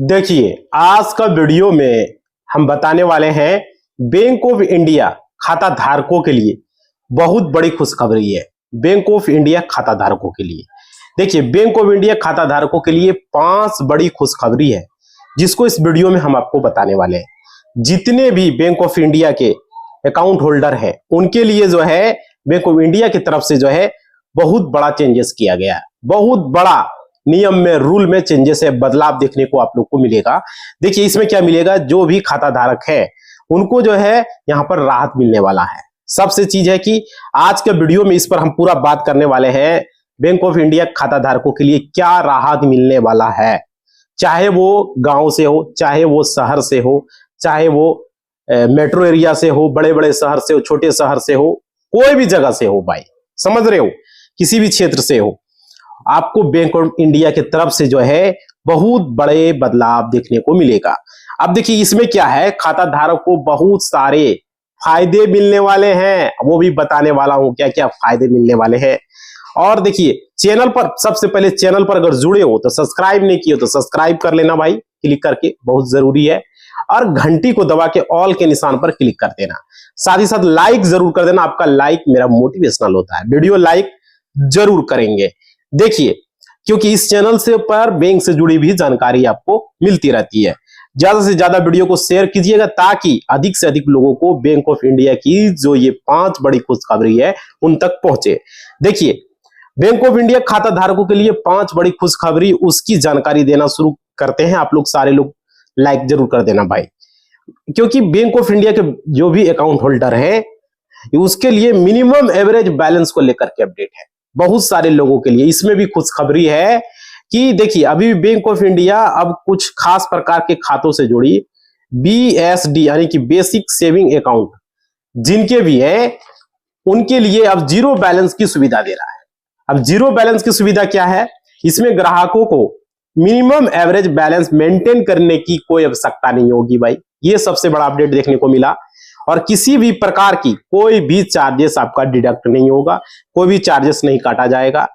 देखिए, आज का वीडियो में हम बताने वाले हैं बैंक ऑफ इंडिया खाता धारकों के लिए बहुत बड़ी खुशखबरी है। बैंक ऑफ इंडिया खाता धारकों के लिए देखिए, बैंक ऑफ इंडिया खाता धारकों के लिए 5 बड़ी खुशखबरी है जिसको इस वीडियो में हम आपको बताने वाले हैं। जितने भी बैंक ऑफ इंडिया के अकाउंट होल्डर हैं उनके लिए जो है बैंक ऑफ इंडिया की तरफ से जो है बहुत बड़ा चेंजेस किया गया है। बहुत बड़ा नियम में, रूल में चेंजेस है, बदलाव देखने को आप लोग को मिलेगा। देखिए इसमें क्या मिलेगा, जो भी खाता धारक है उनको जो है यहाँ पर राहत मिलने वाला है। सबसे चीज है कि आज के वीडियो में इस पर हम पूरा बात करने वाले हैं। बैंक ऑफ इंडिया खाता धारकों के लिए क्या राहत मिलने वाला है, चाहे वो गांव से हो, चाहे वो शहर से हो, चाहे वो मेट्रो एरिया से हो, बड़े बड़े शहर से हो, छोटे शहर से हो, कोई भी जगह से हो भाई, समझ रहे हो, किसी भी क्षेत्र से हो, आपको बैंक ऑफ इंडिया की तरफ से जो है बहुत बड़े बदलाव देखने को मिलेगा। अब देखिए इसमें क्या है, खाता धारक को बहुत सारे फायदे मिलने वाले हैं, वो भी बताने वाला हूं क्या क्या फायदे मिलने वाले हैं। और देखिए चैनल पर, सबसे पहले चैनल पर अगर जुड़े हो तो सब्सक्राइब नहीं किए तो सब्सक्राइब कर लेना भाई, क्लिक करके, बहुत जरूरी है। और घंटी को दबा के ऑल के निशान पर क्लिक कर देना। साथ ही साथ लाइक जरूर कर देना, आपका लाइक मेरा मोटिवेशनल होता है, वीडियो लाइक जरूर करेंगे। देखिए क्योंकि इस चैनल से पर बैंक से जुड़ी भी जानकारी आपको मिलती रहती है। ज्यादा से ज्यादा वीडियो को शेयर कीजिएगा ताकि अधिक से अधिक लोगों को बैंक ऑफ इंडिया की जो ये 5 बड़ी खुशखबरी है उन तक पहुंचे। देखिए बैंक ऑफ इंडिया खाता धारकों के लिए 5 बड़ी खुशखबरी, उसकी जानकारी देना शुरू करते हैं। आप लोग सारे लोग लाइक जरूर कर देना भाई, क्योंकि बैंक ऑफ इंडिया के जो भी अकाउंट होल्डर हैं उसके लिए मिनिमम एवरेज बैलेंस को लेकर के अपडेट है बहुत सारे लोगों के लिए। इसमें भी खुशखबरी है कि देखिए अभी बैंक ऑफ इंडिया अब कुछ खास प्रकार के खातों से जुड़ी BSD यानी कि बेसिक सेविंग अकाउंट जिनके भी है उनके लिए अब जीरो बैलेंस की सुविधा दे रहा है। अब जीरो बैलेंस की सुविधा क्या है, इसमें ग्राहकों को मिनिमम एवरेज बैलेंस मेंटेन करने की कोई आवश्यकता नहीं होगी भाई, ये सबसे बड़ा अपडेट देखने को मिला। और किसी भी प्रकार की कोई भी चार्जेस आपका डिडक्ट नहीं होगा, कोई भी चार्जेस नहीं काटा जाएगा।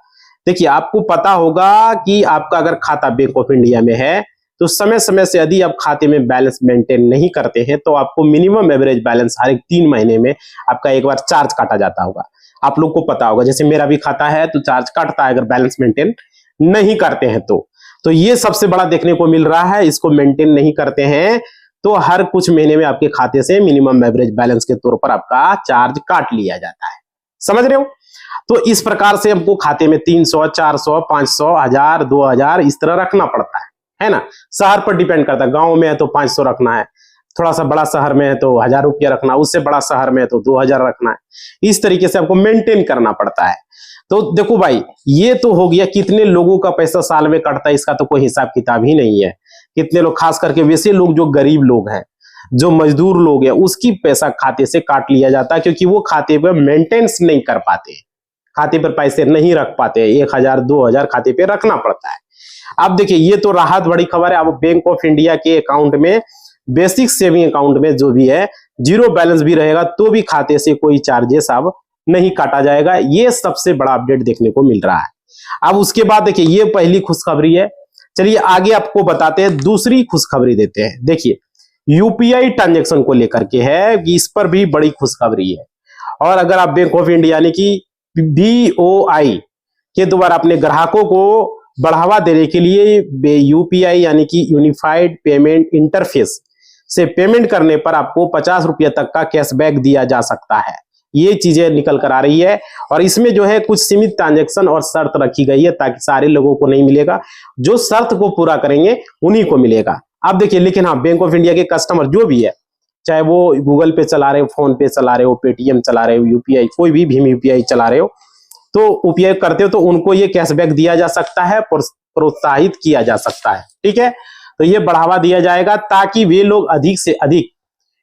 देखिए आपको पता होगा कि आपका अगर खाता बैंक ऑफ इंडिया में है तो समय समय से यदि आप खाते में बैलेंस मेंटेन नहीं करते हैं तो आपको मिनिमम एवरेज बैलेंस हर एक 3 महीने में आपका एक बार चार्ज काटा जाता होगा। आप लोग को पता होगा, जैसे मेरा भी खाता है तो चार्ज काटता है अगर बैलेंस मेंटेन नहीं करते हैं तो ये सबसे बड़ा देखने को मिल रहा है। इसको मेंटेन नहीं करते हैं तो हर कुछ महीने में आपके खाते से मिनिमम एवरेज बैलेंस के तौर पर आपका चार्ज काट लिया जाता है, समझ रहे हो। तो इस प्रकार से हमको खाते में 300, 400, 500, 1000, 2000 इस तरह रखना पड़ता है ना। शहर पर डिपेंड करता है, गांव में है तो 500 रखना है, थोड़ा सा बड़ा शहर में है तो 1000 रुपया रखना, उससे बड़ा शहर में है तो 2000 रखना है। इस तरीके से आपको मेंटेन करना पड़ता है। तो देखो भाई, ये तो हो गया कितने लोगों का पैसा साल में कटता है, इसका तो कोई हिसाब किताब ही नहीं है। कितने लोग, खास करके वैसे लोग जो गरीब लोग हैं, जो मजदूर लोग हैं, उसकी पैसा खाते से काट लिया जाता है क्योंकि वो खाते पर मेंटेनेंस नहीं कर पाते, खाते पर पैसे नहीं रख पाते, 1000 2000 खाते पे रखना पड़ता है। अब देखिए ये तो राहत बड़ी खबर है। अब बैंक ऑफ इंडिया के अकाउंट में, बेसिक सेविंग अकाउंट में जो भी है जीरो बैलेंस भी रहेगा तो भी खाते से कोई चार्जेस अब नहीं काटा जाएगा। ये सबसे बड़ा अपडेट देखने को मिल रहा है। अब उसके बाद देखिए ये पहली खुशखबरी है, चलिए आगे आपको बताते हैं, दूसरी खुशखबरी देते हैं। देखिए यूपीआई ट्रांजैक्शन को लेकर के है, इस पर भी बड़ी खुशखबरी है। और अगर आप बैंक ऑफ इंडिया यानी कि BOI के द्वारा अपने ग्राहकों को बढ़ावा देने के लिए यूपीआई यानी कि यूनिफाइड पेमेंट इंटरफेस से पेमेंट करने पर आपको 50 रुपये तक का कैशबैक दिया जा सकता है, ये चीजें निकल कर आ रही है। और इसमें जो है कुछ सीमित ट्रांजैक्शन और शर्त रखी गई है ताकि सारे लोगों को नहीं मिलेगा, जो शर्त को पूरा करेंगे उन्हीं को मिलेगा। अब देखिए, लेकिन हाँ, बैंक ऑफ इंडिया के कस्टमर जो भी है, चाहे वो गूगल पे चला रहे हो, फोन पे चला रहे हो, पेटीएम चला रहे हो, यूपीआई, कोई भी भीम यूपीआई चला रहे हो, तो उपयोग करते हो तो उनको ये कैशबैक दिया जा सकता है, प्रोत्साहित किया जा सकता है, ठीक है। तो ये बढ़ावा दिया जाएगा ताकि वे लोग अधिक से अधिक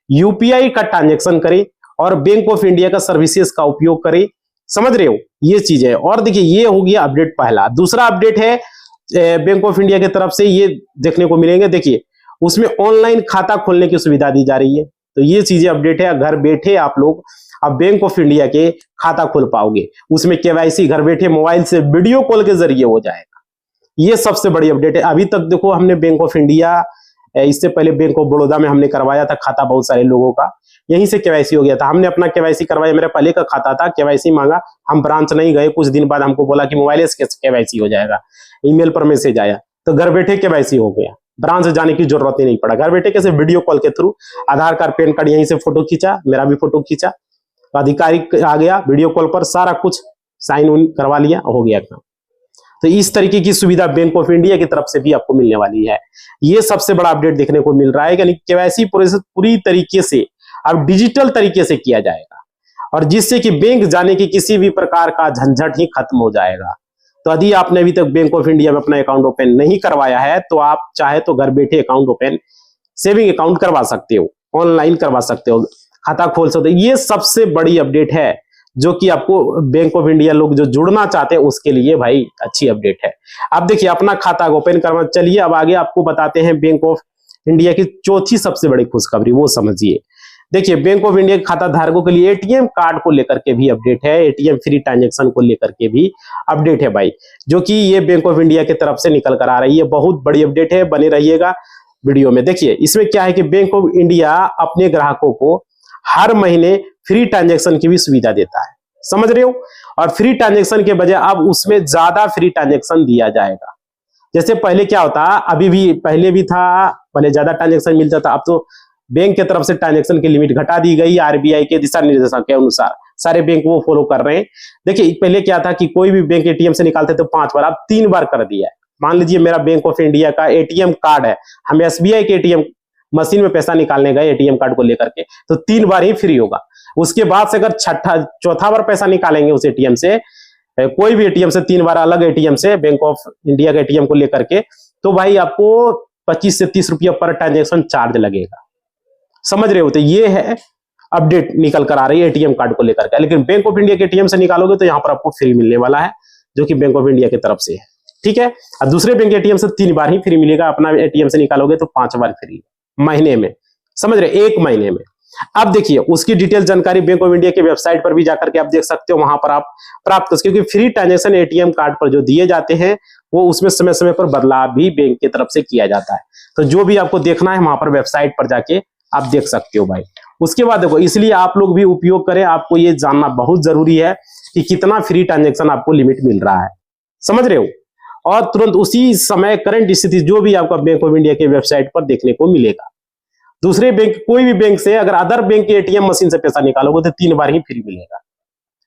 यूपीआई का ट्रांजैक्शन करें और बैंक ऑफ इंडिया का सर्विसेज का उपयोग करें, समझ रहे हो, ये चीज है। और देखिए ये हो गया अपडेट पहला। दूसरा अपडेट है बैंक ऑफ इंडिया की तरफ से ये देखने को मिलेंगे, देखिए उसमें ऑनलाइन खाता खोलने की सुविधा दी जा रही है। तो ये चीजें अपडेट है, घर बैठे आप लोग अब बैंक ऑफ इंडिया के खाता खोल पाओगे। उसमें KYC घर बैठे मोबाइल से वीडियो कॉल के जरिए हो जाएगा, ये सबसे बड़ी अपडेट है। अभी तक देखो हमने बैंक ऑफ इंडिया, इससे पहले बैंक ऑफ बड़ौदा में हमने करवाया था खाता बहुत सारे लोगों का, यहीं से केवाईसी हो गया था। हमने अपना केवाईसी करवाया, मेरा पहले का खाता था, केवाईसी मांगा, हम ब्रांच नहीं गए, कुछ दिन बाद हमको बोला कि मोबाइल से केवाईसी हो जाएगा, ईमेल पर मैसेज आया, तो घर बैठे केवाईसी हो गया, ब्रांच जाने की जरूरत ही नहीं पड़ा। घर बैठे कैसे, वीडियो कॉल के थ्रू आधार कार्ड पैन कार्ड यहीं से फोटो खींचा, मेरा भी फोटो खींचा, अधिकारी आ गया वीडियो कॉल पर, सारा कुछ साइन उन करवा लिया, हो गया काम। तो इस तरीके की सुविधा बैंक ऑफ इंडिया की तरफ से भी आपको मिलने वाली है। ये सबसे बड़ा अपडेट देखने को मिल रहा है, यानी केवाईसी प्रोसेस पूरी तरीके से अब डिजिटल तरीके से किया जाएगा, और जिससे कि बैंक जाने की किसी भी प्रकार का झंझट ही खत्म हो जाएगा। तो यदि आपने अभी तक बैंक ऑफ इंडिया में अपना अकाउंट ओपन नहीं करवाया है, तो आप चाहे तो घर बैठे अकाउंट ओपन, सेविंग अकाउंट करवा सकते हो, ऑनलाइन करवा सकते हो, खाता खोल सकते हो। ये सबसे बड़ी अपडेट है जो कि आपको बैंक ऑफ इंडिया लोग जो जुड़ना चाहते हैं उसके लिए भाई अच्छी अपडेट है। अब देखिए अपना खाता ओपन करवा, चलिए अब आगे आपको बताते हैं बैंक ऑफ इंडिया की चौथी सबसे बड़ी खुशखबरी, वो समझिए। देखिए बैंक ऑफ इंडिया के खाता धारकों के लिए एटीएम कार्ड को लेकर के भी अपडेट है, एटीएम फ्री ट्रांजैक्शन को लेकर के भी अपडेट है भाई, जो कि ये बैंक ऑफ इंडिया की तरफ से निकल कर आ रही है। बहुत बड़ी अपडेट है, बने रहिएगा वीडियो में। देखिए इसमें क्या है कि बैंक ऑफ इंडिया अपने ग्राहकों को हर महीने फ्री ट्रांजैक्शन की भी सुविधा देता है, समझ रहे हो, और फ्री ट्रांजैक्शन के बजाय अब उसमें ज्यादा फ्री ट्रांजैक्शन दिया जाएगा। जैसे पहले क्या होता, अभी भी पहले भी था, पहले ज्यादा ट्रांजैक्शन मिलता था, अब तो बैंक की तरफ से ट्रांजैक्शन की लिमिट घटा दी गई, आरबीआई के दिशा निर्देशों के अनुसार सारे बैंक वो फॉलो कर रहे हैं। देखिए पहले क्या था कि कोई भी बैंक एटीएम से निकालते तो 5 बार, अब 3 बार कर दिया है। मान लीजिए मेरा बैंक ऑफ इंडिया का एटीएम कार्ड है, हम एसबीआई के एटीएम मशीन में पैसा निकालने गए एटीएम कार्ड को लेकर के, तो 3 बार ही फ्री होगा। उसके बाद से अगर चौथा बार पैसा निकालेंगे उस एटीएम से, कोई भी एटीएम से 3 बार अलग एटीएम से बैंक ऑफ इंडिया के एटीएम को लेकर के, तो भाई आपको 25 से 30 रुपया पर ट्रांजेक्शन चार्ज लगेगा, समझ रहे हो। तो ये है अपडेट निकल कर आ रही है एटीएम कार्ड को लेकर के। लेकिन बैंक ऑफ इंडिया के एटीएम से निकालोगे तो यहाँ पर आपको फ्री मिलने वाला है, जो कि बैंक ऑफ इंडिया की तरफ से है, ठीक है। और दूसरे बैंक एटीएम से 3 बार ही फ्री मिलेगा, अपना एटीएम से निकालोगे तो 5 बार फ्री महीने में, समझ रहे, 1 महीने में। अब देखिए उसकी डिटेल जानकारी बैंक ऑफ इंडिया की वेबसाइट पर भी जाकर के आप देख सकते हो, वहां पर आप प्राप्त कर सकते हो। क्योंकि फ्री ट्रांजैक्शन एटीएम कार्ड पर जो दिए जाते हैं वो उसमें समय समय पर बदलाव भी बैंक की तरफ से किया जाता है। तो जो भी आपको देखना है वहां पर वेबसाइट पर जाके आप देख सकते हो भाई। उसके बाद देखो, इसलिए आप लोग भी उपयोग करें, आपको ये जानना बहुत जरूरी है कि कितना फ्री ट्रांजैक्शन आपको लिमिट मिल रहा है, समझ रहे हो। और तुरंत उसी समय करंट स्थिति जो भी आपका बैंक ऑफ इंडिया के वेबसाइट पर देखने को मिलेगा। दूसरे बैंक, कोई भी बैंक से अगर अदर बैंक के एटीएम मशीन से पैसा निकालोगे तो 3 बार ही फ्री मिलेगा,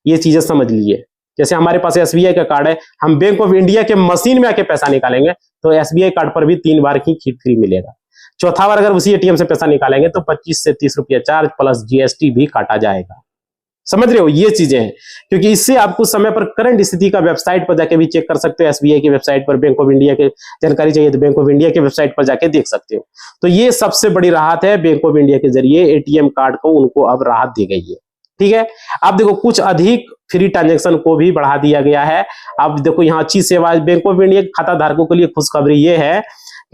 ये चीजें समझ लीजिए। जैसे हमारे पास एसबीआई का कार्ड है, हम बैंक ऑफ इंडिया के मशीन में आके पैसा निकालेंगे तो एसबीआई कार्ड पर भी 3 बार ही फ्री मिलेगा। चौथा बार अगर उसी एटीएम से पैसा निकालेंगे तो 25 से 30 रुपया चार्ज प्लस जीएसटी भी काटा जाएगा, समझ रहे हो। ये चीजें हैं, क्योंकि इससे आपको समय पर करंट स्थिति का वेबसाइट पर जाके भी चेक कर सकते हो। एसबीआई की वेबसाइट पर बैंक ऑफ इंडिया की जानकारी चाहिए तो बैंक ऑफ इंडिया की वेबसाइट पर जाके देख सकते हो। तो ये सबसे बड़ी राहत है, बैंक ऑफ इंडिया के जरिए एटीएम कार्ड को उनको अब राहत दी गई है, ठीक है। अब देखो कुछ अधिक फ्री ट्रांजैक्शन को भी बढ़ा दिया गया है। अब देखो यहाँ अच्छी सेवा, बैंक ऑफ इंडिया खाता धारकों के लिए खुशखबरी ये है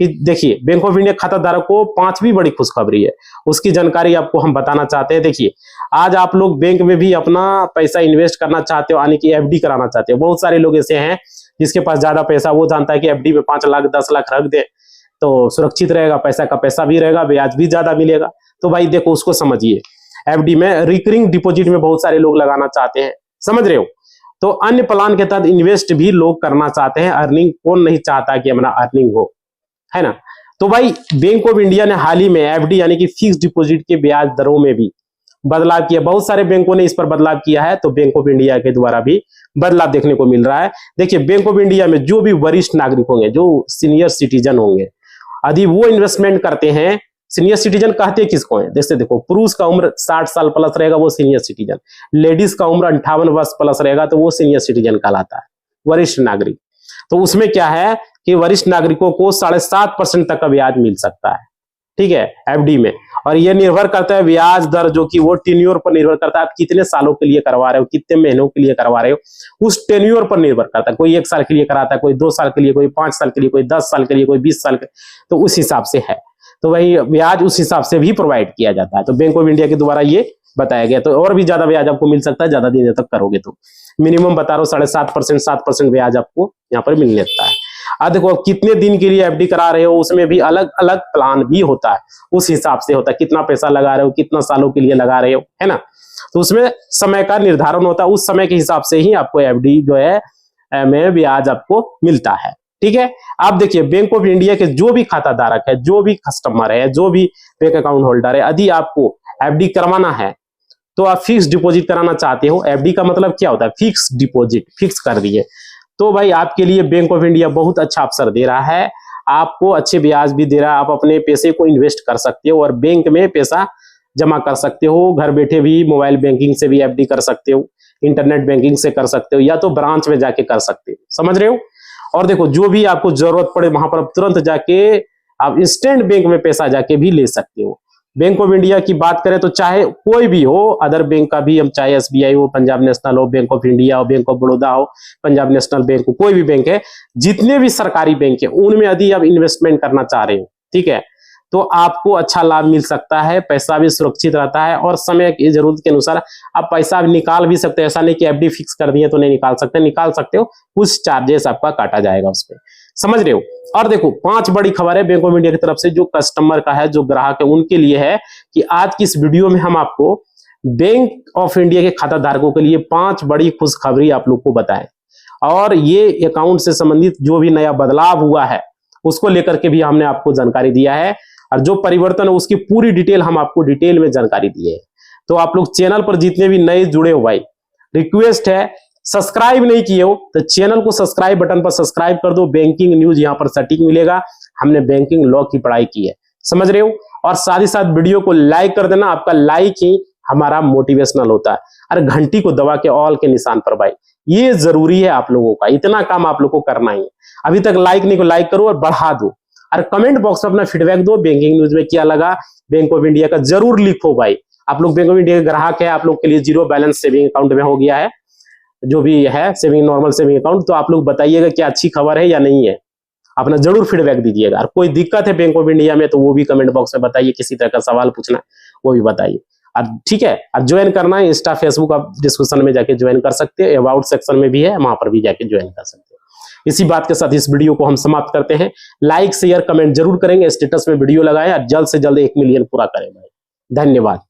कि देखिए बैंक ऑफ इंडिया खाता धारक को 5वीं बड़ी खुशखबरी है, उसकी जानकारी आपको हम बताना चाहते हैं। देखिए आज आप लोग बैंक में भी अपना पैसा इन्वेस्ट करना चाहते हो, यानी कि एफडी कराना चाहते हो। बहुत सारे लोग ऐसे हैं जिसके पास ज्यादा पैसा, वो जानता है कि एफडी में 5 लाख 10 लाख रख दे तो सुरक्षित रहेगा, पैसा का पैसा भी रहेगा, ब्याज भी ज्यादा मिलेगा। तो भाई देखो उसको समझिए, एफडी में रिकरिंग डिपॉजिट में बहुत सारे लोग लगाना चाहते हैं, समझ रहे हो। तो अन्य प्लान के तहत इन्वेस्ट भी लोग करना चाहते हैं। अर्निंग कौन नहीं चाहता कि हमारा अर्निंग हो, है ना। तो भाई बैंक ऑफ इंडिया ने हाल ही में एफडी यानी कि फिक्स डिपॉजिट के ब्याज दरों में भी बदलाव किया। बहुत सारे बैंकों ने इस पर बदलाव किया है, तो बैंक ऑफ इंडिया के द्वारा भी बदलाव देखने को मिल रहा है। देखिए बैंक ऑफ इंडिया में जो भी वरिष्ठ नागरिक होंगे, जो सीनियर सिटीजन होंगे, यदि वो इन्वेस्टमेंट करते हैं, सीनियर सिटीजन कहते किसको है, जैसे देखो पुरुष का उम्र 60 साल प्लस रहेगा वो सीनियर सिटीजन, लेडीज का उम्र 58 वर्ष प्लस रहेगा तो वो सीनियर सिटीजन कहलाता है, वरिष्ठ नागरिक। तो उसमें क्या है कि वरिष्ठ नागरिकों को 7.5% तक का ब्याज मिल सकता है, ठीक है, एफडी में। और ये निर्भर करता है ब्याज दर, जो कि वो टेन्योर पर निर्भर करता है, आप कितने सालों के लिए करवा रहे हो, कितने महीनों के लिए करवा रहे हो, उस टेन्योर पर निर्भर करता है। कोई 1 साल के लिए कराता है, कोई 2 साल के लिए, कोई 5 साल के लिए, कोई 10 साल के लिए, कोई 20 साल के, तो उस हिसाब से है। तो वही ब्याज उस हिसाब से भी प्रोवाइड किया जाता है। तो बैंक ऑफ इंडिया के द्वारा ये बताया गया। तो और भी ज्यादा ब्याज आपको मिल सकता है, ज्यादा दिन तक करोगे तो। मिनिमम बता रहा हूँ 7.5%, 7% ब्याज आपको यहाँ पर मिल लेता है। अब देखो कितने दिन के लिए एफडी करा रहे हो, उसमें भी अलग अलग प्लान भी होता है, उस हिसाब से होता है कितना पैसा लगा रहे हो, कितना सालों के लिए लगा रहे हो, है ना। तो उसमें समय का निर्धारण होता है, उस समय के हिसाब से ही आपको एफडी जो है में ब्याज आपको मिलता है। ठीक है, आप देखिए बैंक ऑफ इंडिया के जो भी खाता धारक है, जो भी कस्टमर है, जो भी बैंक अकाउंट होल्डर है, यदि आपको एफडी करवाना है तो आप फिक्स डिपॉजिट कराना चाहते हो। एफडी का मतलब क्या होता है? फिक्स डिपॉजिट, फिक्स कर दिए। तो भाई आपके लिए बैंक ऑफ इंडिया बहुत अच्छा अवसर दे रहा है, आपको अच्छे ब्याज भी दे रहा है, आप अपने पैसे को इन्वेस्ट कर सकते हो और बैंक में पैसा जमा कर सकते हो। घर बैठे भी मोबाइल बैंकिंग से भी एफडी कर सकते हो, इंटरनेट बैंकिंग से कर सकते हो, या तो ब्रांच में जाके कर सकते हो, समझ रहे हो। और देखो जो भी आपको जरूरत पड़े वहां पर तुरंत जाके आप इंस्टेंट बैंक में पैसा जाके भी ले सकते हो। बैंक ऑफ इंडिया की बात करें तो चाहे कोई भी हो, अदर बैंक का भी, हम चाहे एसबीआई हो, पंजाब नेशनल हो, बैंक ऑफ इंडिया हो, बैंक ऑफ बड़ौदा हो, पंजाब नेशनल बैंक हो, कोई भी बैंक है, जितने भी सरकारी बैंक है उनमें यदि आप इन्वेस्टमेंट करना चाह रहे हो, ठीक है, तो आपको अच्छा लाभ मिल सकता है, पैसा भी सुरक्षित रहता है और समय की जरूरत के अनुसार आप पैसा भी निकाल भी सकते हो। ऐसा नहीं कि एफडी फिक्स कर दिए तो नहीं निकाल सकते, निकाल सकते हो, कुछ चार्जेस आपका काटा जाएगा उस पर, समझ रहे हो। और देखो 5 बड़ी खबर है बैंक ऑफ इंडिया की तरफ से, जो कस्टमर का है, जो ग्राहक है, उनके लिए है कि आज की इस वीडियो में हम आपको बैंक ऑफ इंडिया के खाता धारकों के लिए 5 बड़ी खुशखबरी आप लोग को बताएं, और ये अकाउंट से संबंधित जो भी नया बदलाव हुआ है उसको लेकर के भी हमने आपको जानकारी दिया है, और जो परिवर्तन है उसकी पूरी डिटेल हम आपको डिटेल में जानकारी दिए है। तो आप लोग चैनल पर जितने भी नए जुड़े हो भाई, रिक्वेस्ट है, सब्सक्राइब नहीं किए हो तो चैनल को सब्सक्राइब बटन पर सब्सक्राइब कर दो। बैंकिंग न्यूज यहाँ पर सटीक मिलेगा, हमने बैंकिंग लॉ की पढ़ाई की है, समझ रहे हो। और साथ ही साथ वीडियो को लाइक कर देना, आपका लाइक ही हमारा मोटिवेशनल होता है। अरे घंटी को दबा के ऑल के निशान पर भाई, ये जरूरी है आप लोगों का, इतना काम आप लोग को करना ही है। अभी तक लाइक नहीं को लाइक करो और बढ़ा दो, और कमेंट बॉक्स में अपना फीडबैक दो, बैंकिंग न्यूज में क्या लगा बैंक ऑफ इंडिया का जरूर लिखो भाई। आप लोग बैंक ऑफ इंडिया के ग्राहक है, आप लोग के लिए 0 बैलेंस सेविंग अकाउंट में हो गया है, जो भी है सेविंग, नॉर्मल सेविंग अकाउंट, तो आप लोग बताइएगा क्या अच्छी खबर है या नहीं है, अपना जरूर फीडबैक दीजिएगा। और कोई दिक्कत है बैंक ऑफ इंडिया में तो वो भी कमेंट बॉक्स में बताइए, किसी तरह का सवाल पूछना है वो भी बताइए। और ठीक है, और ज्वाइन करना है इंस्टा फेसबुक, आप डिस्क्रिप्शन में जाके ज्वाइन कर सकते हैं, अबाउट सेक्शन में भी है, वहां पर भी जाके ज्वाइन कर सकते हैं। इसी बात के साथ इस वीडियो को हम समाप्त करते हैं। लाइक शेयर कमेंट जरूर करेंगे, स्टेटस में वीडियो लगाएं और जल्द से जल्द 1 मिलियन पूरा करें भाई। धन्यवाद।